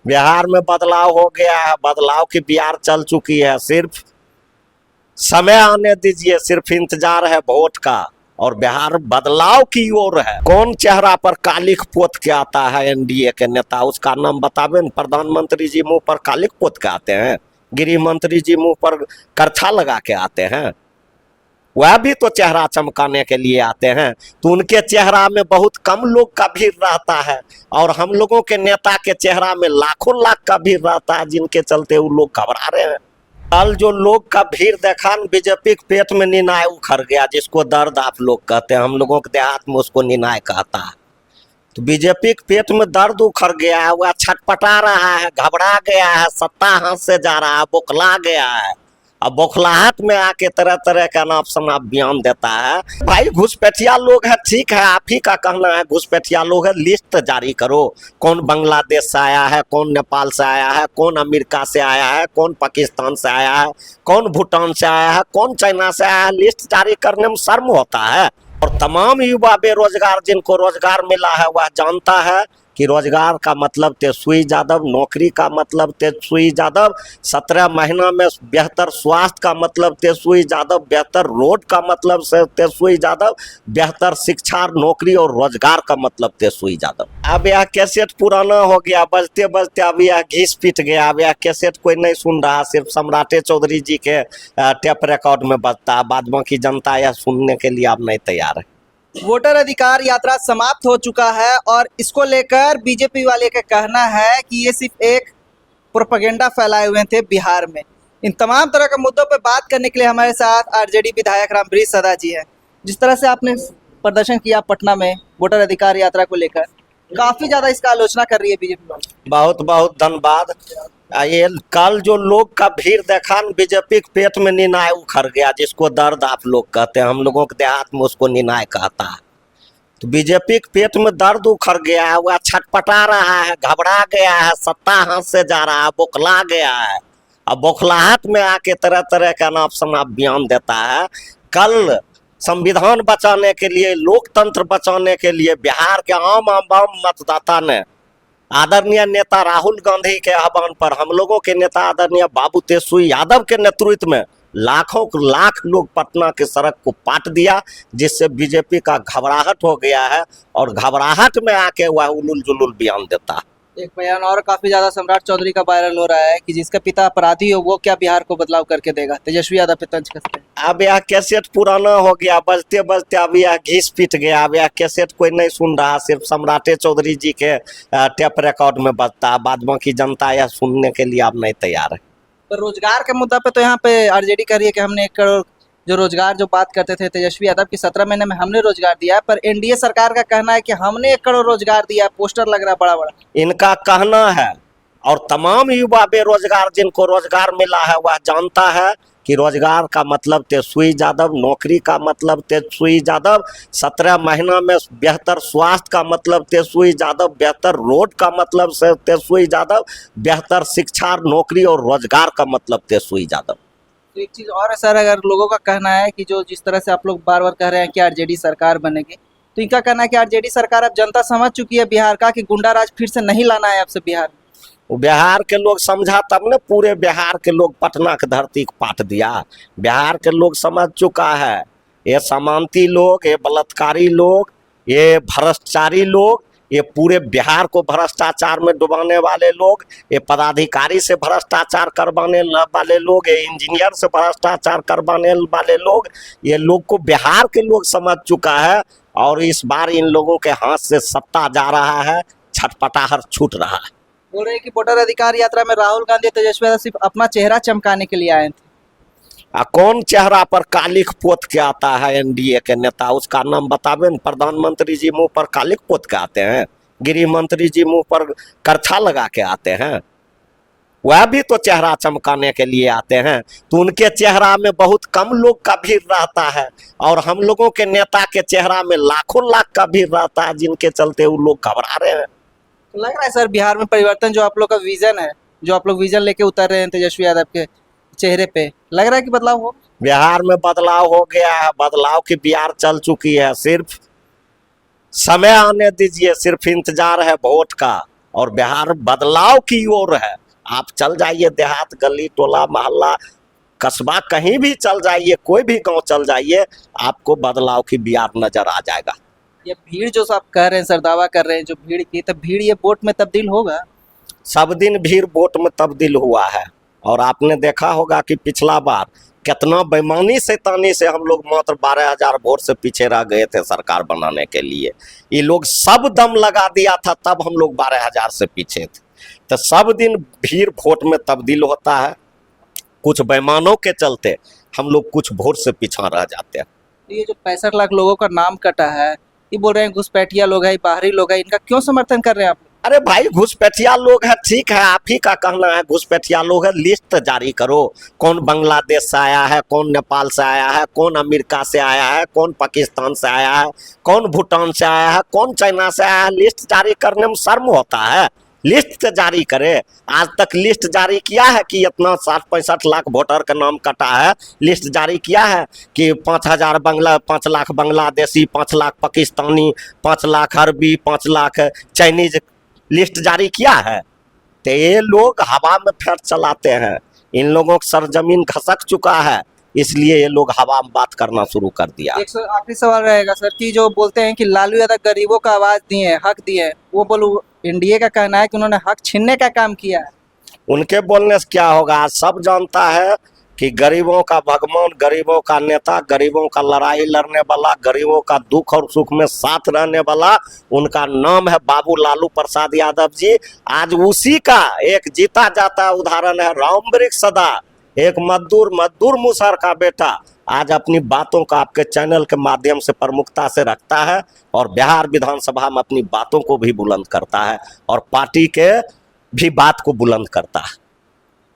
बिहार में बदलाव हो गया है, बदलाव की बिहार चल चुकी है। सिर्फ समय आने दीजिए, सिर्फ इंतजार है वोट का, और बिहार बदलाव की ओर है। कौन चेहरा पर कालिख पोत के आता है एनडीए के नेता, उसका नाम बतावे न। प्रधानमंत्री जी मुंह पर कालिख पोत के आते हैं, गृह मंत्री जी मुंह पर करछा लगा के आते हैं, वह भी तो चेहरा चमकाने के लिए आते हैं। तो उनके चेहरा में बहुत कम लोग का भीड़ रहता है, और हम लोगों के नेता के चेहरा में लाखों लाख का भीड़ रहता है, जिनके चलते वो लोग घबरा रहे हैं। कल जो लोग का भीड़ देखा न, बीजेपी के पेट में निनाय उखड़ गया, जिसको दर्द आप लोग कहते हैं, हम लोगों के देहात में उसको निनाय कहता है। तो बीजेपी के पेट में दर्द उखड़ गया है, वह छटपटा रहा है, घबरा गया है, सत्ता हाथ से जा रहा है, बौखला गया है। अब बौखलाहट में आके तरह तरह का नाप शनाप बयान देता है। भाई घुसपैठिया लोग है, ठीक है, आप ही का कहना है घुसपैठिया लोग है, लिस्ट जारी करो। कौन बांग्लादेश से आया है, कौन नेपाल से आया है, कौन अमेरिका से आया है, कौन पाकिस्तान से आया है, कौन भूटान से आया है, कौन चाइना से आया है। लिस्ट जारी करने में शर्म होता है। और तमाम युवा बेरोजगार जिनको रोजगार मिला है, वह जानता है कि रोजगार का मतलब तेजस्वी यादव, नौकरी का मतलब तेजस्वी यादव, 17 महीना में बेहतर स्वास्थ्य का मतलब तेजस्वी यादव, बेहतर रोड का मतलब से तेजस्वी यादव, बेहतर शिक्षा, नौकरी और रोजगार का मतलब तेजस्वी यादव। अब यह कैसेट पुराना हो गया, बजते बजते अब यह घिस पिट गया। अब यह कैसेट कोई नहीं सुन रहा, सिर्फ सम्राटे चौधरी जी के टेप रिकॉर्ड में बजता है। बाद बाकी जनता यह सुनने के लिए अब नहीं तैयार है। वोटर अधिकार यात्रा समाप्त हो चुका है और इसको लेकर बीजेपी वाले का कहना है कि ये सिर्फ एक प्रोपेगेंडा फैलाए हुए थे बिहार में। इन तमाम तरह के मुद्दों पर बात करने के लिए हमारे साथ आरजेडी विधायक रामप्रीत सदा जी हैं। जिस तरह से आपने प्रदर्शन किया पटना में वोटर अधिकार यात्रा को लेकर, काफी ज्यादा इसका आलोचना कर रही है बीजेपी वाले। बहुत बहुत धन्यवाद। ये कल जो लोग का भीड़ देखा न, बीजेपी के पेट में निनाय उखड़ गया, जिसको दर्द आप लोग कहते हैं, हम लोगों के देहात में उसको निनाय कहता है। तो बीजेपी के पेट में दर्द उखड़ गया है, वह छटपटा रहा है, घबरा गया है, सत्ता हाथ से जा रहा है, बौखला गया है। अब बौखलाहट में आके तरह तरह का नाप शनाप बयान देता है। कल संविधान बचाने के लिए, लोकतंत्र बचाने के लिए बिहार के आम आम मतदाता ने आदरणीय नेता राहुल गांधी के आह्वान पर, हम लोगों के नेता आदरणीय बाबू तेजस्वी यादव के नेतृत्व में लाखों लाख लोग पटना के सड़क को पाट दिया, जिससे बीजेपी का घबराहट हो गया है, और घबराहट में आके वह उलुल जुलुल बयान देता है। एक बयान और काफी ज्यादा सम्राट चौधरी का वायरल हो रहा है कि जिसका पिता अपराधी हो वो क्या बिहार को बदलाव करके देगा। तेजस्वी यादव पे तंज कसते हैं। अब यह कैसेट पुराना हो गया, बजते बजते अब यह घिस पिट गया। अब यह कैसेट कोई नहीं सुन रहा, सिर्फ सम्राटे चौधरी जी के टेप रिकॉर्ड में बजता है। बाद बाकी जनता यह सुनने के लिए अब नहीं तैयार है। पर रोजगार के मुद्दा पे तो यहाँ पे आरजेडी कह रही है कि हमने 1 करोड़ जो रोजगार जो बात करते थे तेजस्वी यादव की 17 महीने में हमने रोजगार दिया है, पर एनडीए सरकार का कहना है कि हमने 1 करोड़ रोजगार दिया है। पोस्टर लग रहा है बड़ा बड़ा। इनका कहना है, और तमाम युवा बेरोजगार जिनको रोजगार मिला है, वह जानता है कि रोजगार का मतलब तेजस्वी यादव, नौकरी का मतलब तेजस्वी यादव, 17 महीना में बेहतर स्वास्थ्य का मतलब तेजस्वी यादव, बेहतर रोड का मतलब से तेजस्वी यादव, बेहतर शिक्षा, नौकरी और रोजगार का मतलब तेजस्वी यादव। तो एक चीज और है सर, अगर लोगों का कहना है कि जो जिस तरह से आप लोग बार बार कह रहे हैं कि आरजेडी सरकार बनेगी, तो इनका कहना है कि आरजेडी सरकार अब जनता समझ चुकी है बिहार का कि गुंडा राज फिर से नहीं लाना है आपसे बिहार में। बिहार के लोग समझा तब ने, पूरे बिहार के लोग पटना की धरती को पाट दिया। बिहार के लोग समझ चुका है, ये समांती लोग, ये बलात्कारी लोग, ये भ्रष्टाचारी लोग, ये पूरे बिहार को भ्रष्टाचार में डुबाने वाले लोग, ये पदाधिकारी से भ्रष्टाचार करवाने वाले लोग, ये इंजीनियर से भ्रष्टाचार करवाने वाले लोग, ये लोग को बिहार के लोग समझ चुका है। और इस बार इन लोगों के हाथ से सत्ता जा रहा है, छटपटाहट छूट रहा है। बोल रहे हैं कि वोटर अधिकार यात्रा में राहुल गांधी तेजस्वी यादव सिर्फ अपना चेहरा चमकाने के लिए आए थे। कौन चेहरा पर कालिख पोत के आता है एनडीए के नेता, उसका नाम बतावे न। प्रधानमंत्री जी मुंह पर कालिख पोत के आते हैं, गृह मंत्री जी मुंह पर करछा लगा के आते हैं, वह भी तो चेहरा चमकाने के लिए आते हैं। तो उनके चेहरा में बहुत कम लोग का भीड़ रहता है, और हम लोगों के नेता के चेहरा में लाखों लाख का भीड़ रहता है, जिनके चलते वो लोग घबरा रहे हैं। तो लग रहा है सर बिहार में परिवर्तन, जो आप लोग का विजन है, जो आप लोग विजन लेके उतर रहे हैं तेजस्वी यादव के चेहरे पे, लग रहा है कि बदलाव हो। बिहार में बदलाव हो गया है, बदलाव की बिहार चल चुकी है। सिर्फ समय आने दीजिए, सिर्फ इंतजार है वोट का, और बिहार बदलाव की ओर है। आप चल जाइए देहात, गली, टोला, मोहल्ला, कस्बा, कहीं भी चल जाइए, कोई भी गांव चल जाइए, आपको बदलाव की बिहार नजर आ जाएगा। ये भीड़ जो आप कह रहे हैं सर, दावा कर रहे हैं जो भीड़ की, तो भीड़ ये वोट में तब्दील होगा? सब दिन भीड़ वोट में तब्दील हुआ है। और आपने देखा होगा कि पिछला बार कितना बेईमानी शैतानी से हम लोग मात्र 12,000 वोट से पीछे रह गए थे सरकार बनाने के लिए। ये लोग सब दम लगा दिया था, तब हम लोग 12,000 से पीछे थे। तो सब दिन भीड़ वोट में तब्दील होता है। कुछ बेईमानों के चलते हम लोग कुछ वोट से पीछा रह जाते हैं। ये जो 65 लाख लोगों का नाम कटा है, ये बोल रहे हैं घुसपैठिया लोग है, बाहरी लोग है, इनका क्यों समर्थन कर रहे हैं आप? अरे भाई, घुसपैठिया लोग है, ठीक है, आप ही का कहना है घुसपैठिया लोग है। लिस्ट जारी करो, कौन बांग्लादेश से आया है, कौन नेपाल से आया है, कौन अमेरिका से आया है, कौन पाकिस्तान से आया है, कौन भूटान से आया है, कौन चाइना से आया है। लिस्ट जारी करने में शर्म होता है? लिस्ट जारी करे। आज तक लिस्ट जारी किया है कि इतना 60-65 लाख वोटर का नाम कटा है? लिस्ट जारी किया है कि 5 लाख बांग्लादेशी, 5 लाख पाकिस्तानी, 5 लाख अरबी, 5 लाख चाइनीज लिस्ट जारी किया है? तो ये लोग हवा में फेर चलाते हैं। इन लोगों का सरजमीन खसक चुका है, इसलिए ये लोग हवा में बात करना शुरू कर दिया। एक आखिरी सवाल रहेगा सर कि जो बोलते हैं कि लालू यादव गरीबों का आवाज दिए, हक दिए, वो बोलो एनडीए का कहना है कि उन्होंने हक छीनने का काम किया है। उनके बोलने से क्या होगा? सब जानता है कि गरीबों का भगवान, गरीबों का नेता, गरीबों का लड़ाई लड़ने वाला, गरीबों का दुख और सुख में साथ रहने वाला, उनका नाम है बाबू लालू प्रसाद यादव जी। आज उसी का एक जीता जाता उदाहरण है रामवृक्ष सदा, एक मजदूर मुसहर का बेटा, आज अपनी बातों का आपके चैनल के माध्यम से प्रमुखता से रखता है और बिहार विधानसभा में अपनी बातों को भी बुलंद करता है और पार्टी के भी बात को बुलंद करता है।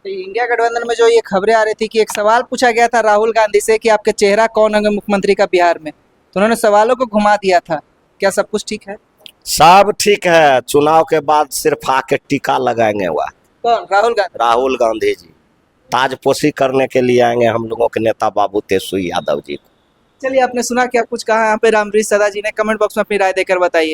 तो इंडिया गठबंधन में जो ये खबरें आ रही थी कि एक सवाल पूछा गया था राहुल गांधी से कि आपके चेहरा कौन होंगे मुख्यमंत्री का बिहार में, तो उन्होंने सवालों को घुमा दिया था। क्या सब कुछ ठीक है? सब ठीक है। चुनाव के बाद सिर्फ आके टीका लगाएंगे वह। कौन? राहुल गांधी? राहुल गांधी जी ताजपोशी करने के लिए आएंगे हम लोगों के नेता बाबू तेजस्वी यादव जी को। चलिए, आपने सुना क्या कुछ कहा यहाँ पे रामवृक्ष सदा जी ने, कमेंट बॉक्स में अपनी राय देकर बताइए।